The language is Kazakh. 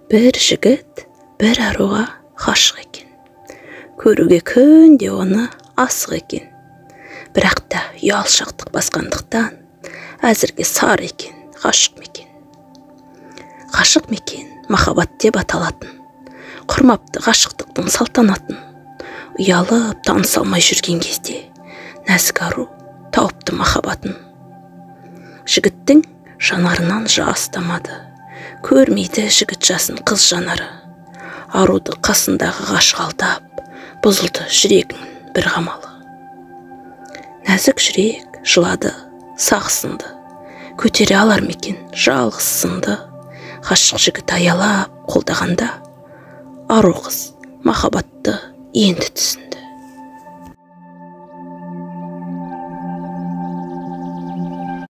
Бір жігіт бір аруға ғашық екен. Көруге күнде оны асық екен. Бірақ та ұялшақтық басқандықтан әзірге сар екен, ғашық мекен. Ғашық мекен махаббат деп аталатын, құрмапты ғашықтықтың салтанатын. Ұялып таныса алмай жүрген кезде нәзік ару тауыпты махаббатын. Жігіттің жанарынан жас тамады, көрмейді жігіт жасын қыз жанары. Аруды қасындағы ғашық алдап, бұзылды жүрегінің бір қамалы. Нәзік жүрек жылады, сағысынды, көтере алар мекен жалғыз сынды. Ғашық жігіт аялап қолдағанда, ару қыз махаббатты енді түсін.